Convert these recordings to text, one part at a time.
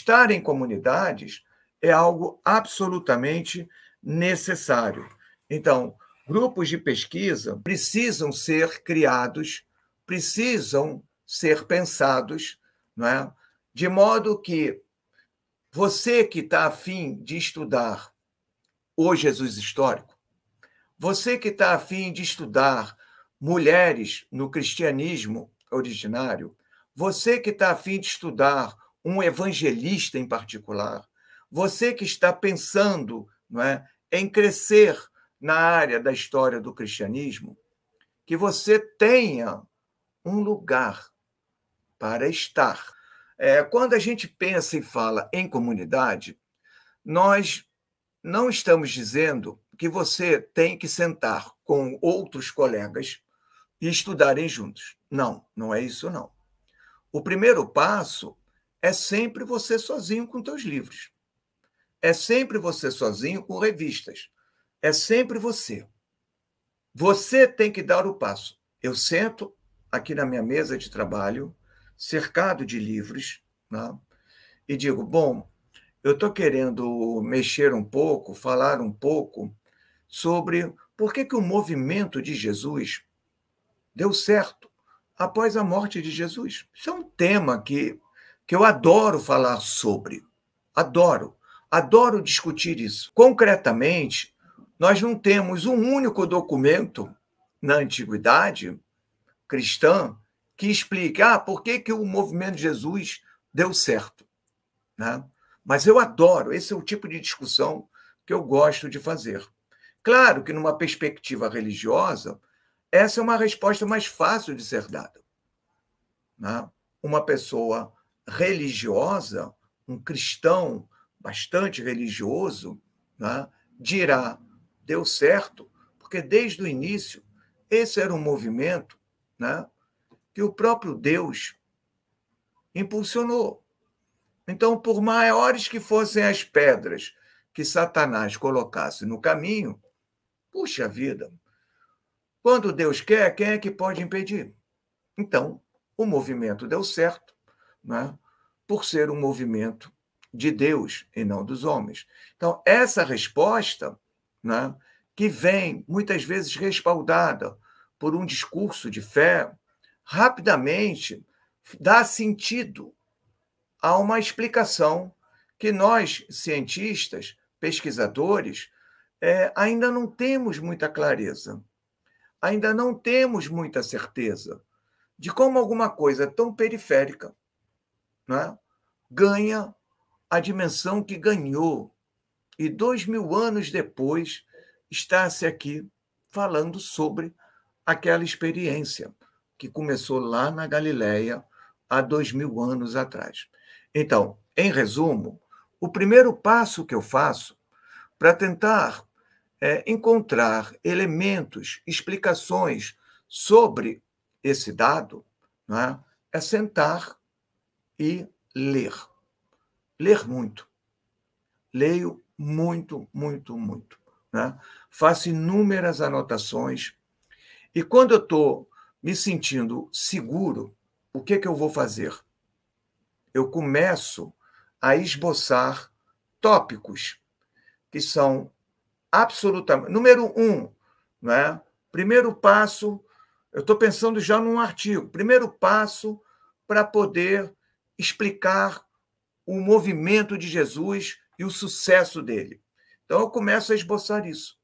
estar em comunidades é algo absolutamente necessário. Então, grupos de pesquisa precisam ser criados, precisam ser pensados, não é? De modo que você que está a fim de estudar o Jesus histórico, você que está a fim de estudar mulheres no cristianismo originário, você que está a fim de estudar um evangelista em particular, você que está pensando, não é, em crescer na área da história do cristianismo, que você tenha um lugar para estar. Quando a gente pensa e fala em comunidade, nós não estamos dizendo que você tem que sentar com outros colegas e estudarem juntos. Não, não é isso, não. O primeiro passo é sempre você sozinho com teus livros. É sempre você sozinho com revistas. É sempre você. Você tem que dar o passo. Eu sento aqui na minha mesa de trabalho, cercado de livros, né? E digo, bom, eu estou querendo mexer um pouco, falar um pouco sobre por que o movimento de Jesus deu certo após a morte de Jesus. Isso é um tema que eu adoro falar sobre. Adoro. Adoro discutir isso. Concretamente, nós não temos um único documento na antiguidade cristã que explique por que o movimento de Jesus deu certo, né? Mas eu adoro, esse é o tipo de discussão que eu gosto de fazer. Claro que, numa perspectiva religiosa, essa é uma resposta mais fácil de ser dada, né? Uma pessoa religiosa, um cristão bastante religioso, né, dirá, deu certo, porque desde o início esse era um movimento, né, que o próprio Deus impulsionou. Então, por maiores que fossem as pedras que Satanás colocasse no caminho, puxa vida, quando Deus quer, quem é que pode impedir? Então, o movimento deu certo, né, por ser um movimento de Deus e não dos homens. Então, essa resposta, né, que vem muitas vezes respaldada por um discurso de fé, rapidamente dá sentido a uma explicação que nós, cientistas, pesquisadores, ainda não temos muita clareza, ainda não temos muita certeza de como alguma coisa tão periférica, né, ganha a dimensão que ganhou. E 2000 anos depois, está-se aqui falando sobre aquela experiência que começou lá na Galileia há 2000 anos atrás. Então, em resumo, o primeiro passo que eu faço para tentar encontrar elementos, explicações sobre esse dado, né, é sentar e ler. Ler muito. Leio muito, muito, muito, né? Faço inúmeras anotações. E quando eu estou me sentindo seguro, o que eu vou fazer? Eu começo a esboçar tópicos que são absolutamente... Número 1, né? Primeiro passo, eu estou pensando já num artigo. Primeiro passo para poder explicar o movimento de Jesus e o sucesso dele. Então, eu começo a esboçar isso.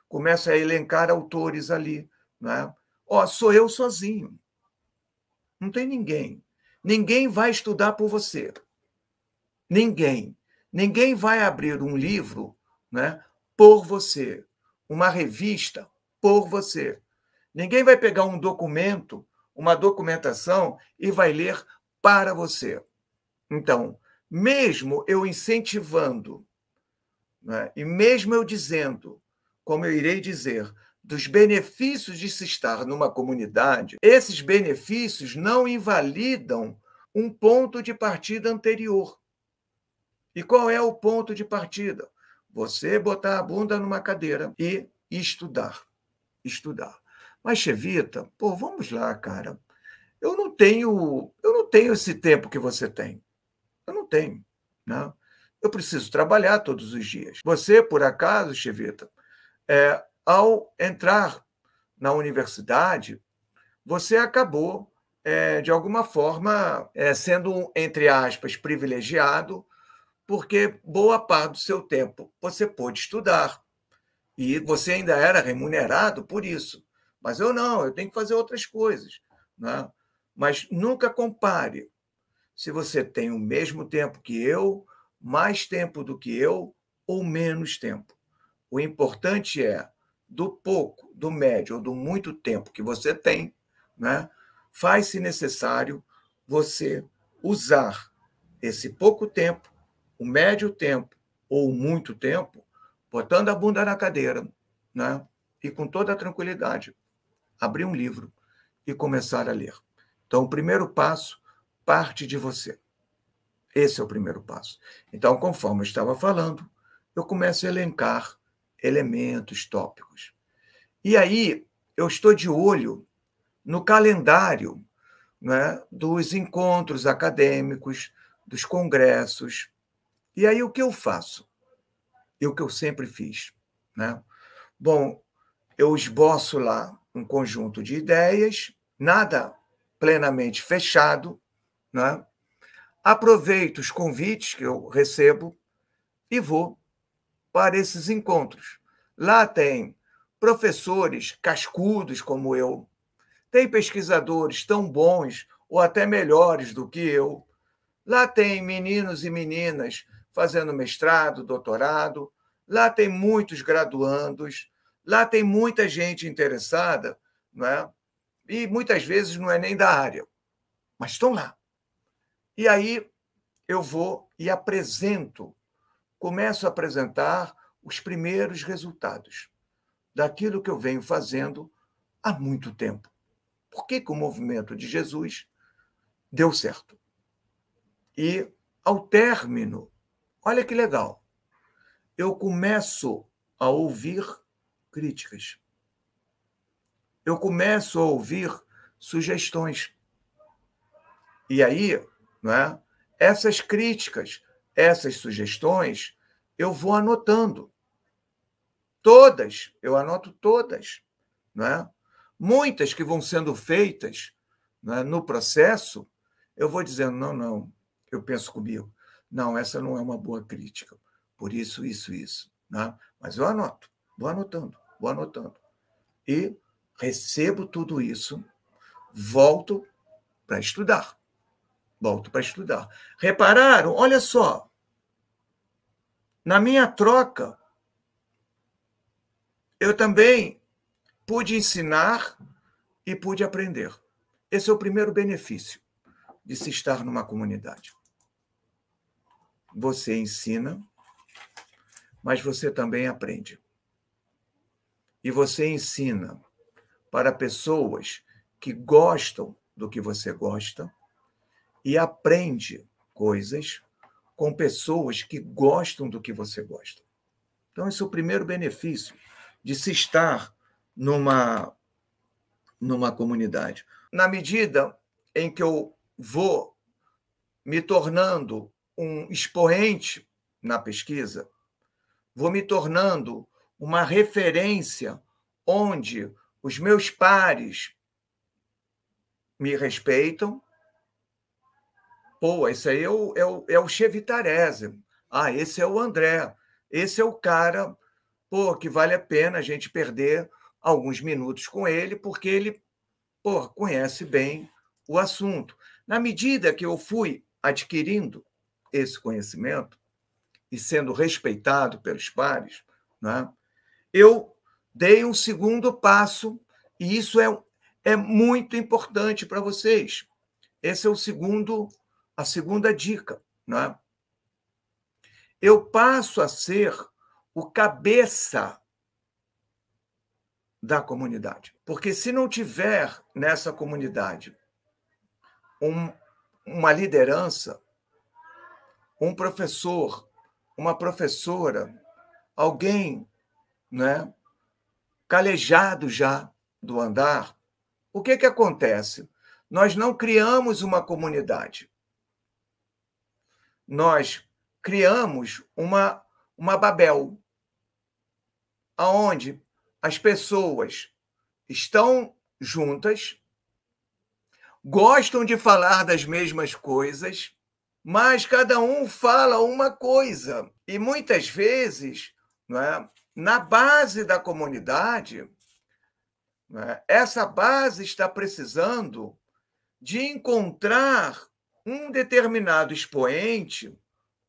Começo a elencar autores ali, né? Sou eu sozinho. Não tem ninguém. Ninguém vai estudar por você. Ninguém. Ninguém vai abrir um livro, né, por você. Uma revista por você. Ninguém vai pegar um documento, uma documentação e vai ler para você. Então, mesmo eu incentivando, né, e mesmo eu dizendo, como eu irei dizer, dos benefícios de se estar numa comunidade, esses benefícios não invalidam um ponto de partida anterior. E qual é o ponto de partida? Você botar a bunda numa cadeira e estudar. Estudar. Mas, Chevita, vamos lá, cara. Eu não tenho esse tempo que você tem. Eu não tenho. né? Eu preciso trabalhar todos os dias. Você, por acaso, Chevita, ao entrar na universidade, você acabou, de alguma forma, sendo, entre aspas, privilegiado, porque boa parte do seu tempo você pôde estudar. E você ainda era remunerado por isso. Mas eu não, eu tenho que fazer outras coisas, né? Mas nunca compare se você tem o mesmo tempo que eu, mais tempo do que eu ou menos tempo. O importante é, do pouco, do médio ou do muito tempo que você tem, né, faz-se necessário você usar esse pouco tempo, o médio tempo ou o muito tempo, botando a bunda na cadeira, né, e com toda a tranquilidade, abrir um livro e começar a ler. Então, o primeiro passo parte de você. Esse é o primeiro passo. Então, conforme eu estava falando, eu começo a elencar elementos, tópicos. E aí, eu estou de olho no calendário, né, dos encontros acadêmicos, dos congressos. E aí, o que eu faço? E o que eu sempre fiz, né? Bom, eu esboço lá um conjunto de ideias, nada plenamente fechado, né? Aproveito os convites que eu recebo e vou para esses encontros. Lá tem professores cascudos como eu, tem pesquisadores tão bons ou até melhores do que eu. Lá tem meninos e meninas fazendo mestrado, doutorado. Lá tem muitos graduandos. Lá tem muita gente interessada, não é? E muitas vezes não é nem da área, mas estão lá. E aí eu vou e apresento, começo a apresentar os primeiros resultados daquilo que eu venho fazendo há muito tempo. Por que o movimento de Jesus deu certo? E, ao término, olha que legal, eu começo a ouvir críticas. Eu começo a ouvir sugestões. E aí, não é? Essas críticas, essas sugestões, eu vou anotando. Todas, eu anoto todas. Não é? Muitas que vão sendo feitas, não é, no processo, eu vou dizendo, não, eu penso comigo, não, essa não é uma boa crítica, por isso, isso. Né? Mas eu anoto, vou anotando. E recebo tudo isso, volto para estudar. Repararam? Olha só, na minha troca, eu também pude ensinar e pude aprender. Esse é o primeiro benefício de se estar numa comunidade. Você ensina, mas você também aprende. E você ensina para pessoas que gostam do que você gosta e aprende coisas com pessoas que gostam do que você gosta. Então, esse é o primeiro benefício de se estar numa comunidade. Na medida em que eu vou me tornando um expoente na pesquisa, vou me tornando uma referência onde os meus pares me respeitam. Pô, esse aí é o Chevitarese. Ah, esse é o André. Esse é o cara, pô, que vale a pena a gente perder alguns minutos com ele, porque ele, pô, conhece bem o assunto. Na medida que eu fui adquirindo esse conhecimento e sendo respeitado pelos pares, né, eu dei um segundo passo, e isso é muito importante para vocês. Esse é a segunda dica. Né? Eu passo a ser o cabeça da comunidade. Porque se não tiver nessa comunidade uma liderança, um professor, uma professora, alguém, né, calejado já do andar, o que acontece? Nós não criamos uma comunidade. Nós criamos uma Babel, aonde as pessoas estão juntas, gostam de falar das mesmas coisas, mas cada um fala uma coisa. E muitas vezes, não é, na base da comunidade, não é, essa base está precisando de encontrar um determinado expoente,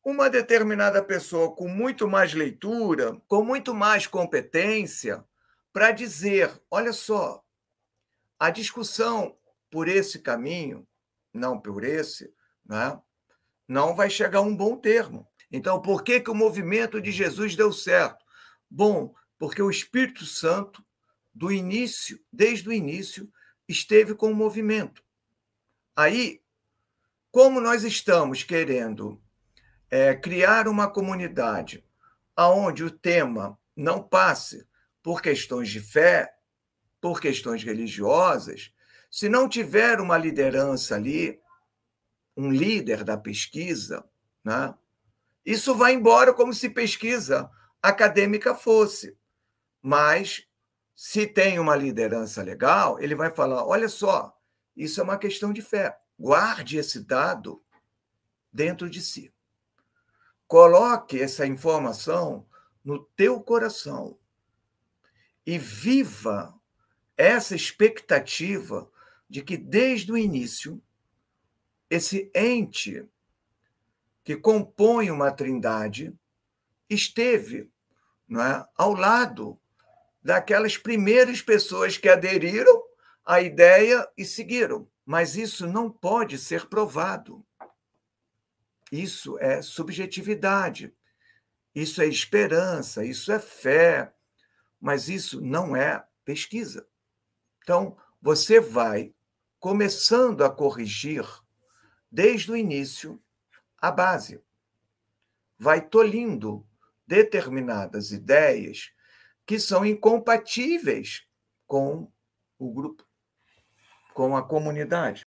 uma determinada pessoa com muito mais leitura, com muito mais competência, para dizer: olha só, a discussão por esse caminho, não por esse, né, não vai chegar a um bom termo. Então, por que o movimento de Jesus deu certo? Bom, porque o Espírito Santo, desde o início, esteve com o movimento. Aí, como nós estamos querendo criar uma comunidade onde o tema não passe por questões de fé, por questões religiosas, se não tiver uma liderança ali, um líder da pesquisa, né, isso vai embora como se pesquisa acadêmica fosse. Mas, se tem uma liderança legal, ele vai falar: olha só, isso é uma questão de fé. Guarde esse dado dentro de si. Coloque essa informação no teu coração e viva essa expectativa de que, desde o início, esse ente que compõe uma trindade esteve, não é, ao lado daquelas primeiras pessoas que aderiram à ideia e seguiram. Mas isso não pode ser provado. Isso é subjetividade, isso é esperança, isso é fé, mas isso não é pesquisa. Então, você vai começando a corrigir, desde o início, a base. Vai tolhindo determinadas ideias que são incompatíveis com o grupo, com a comunidade.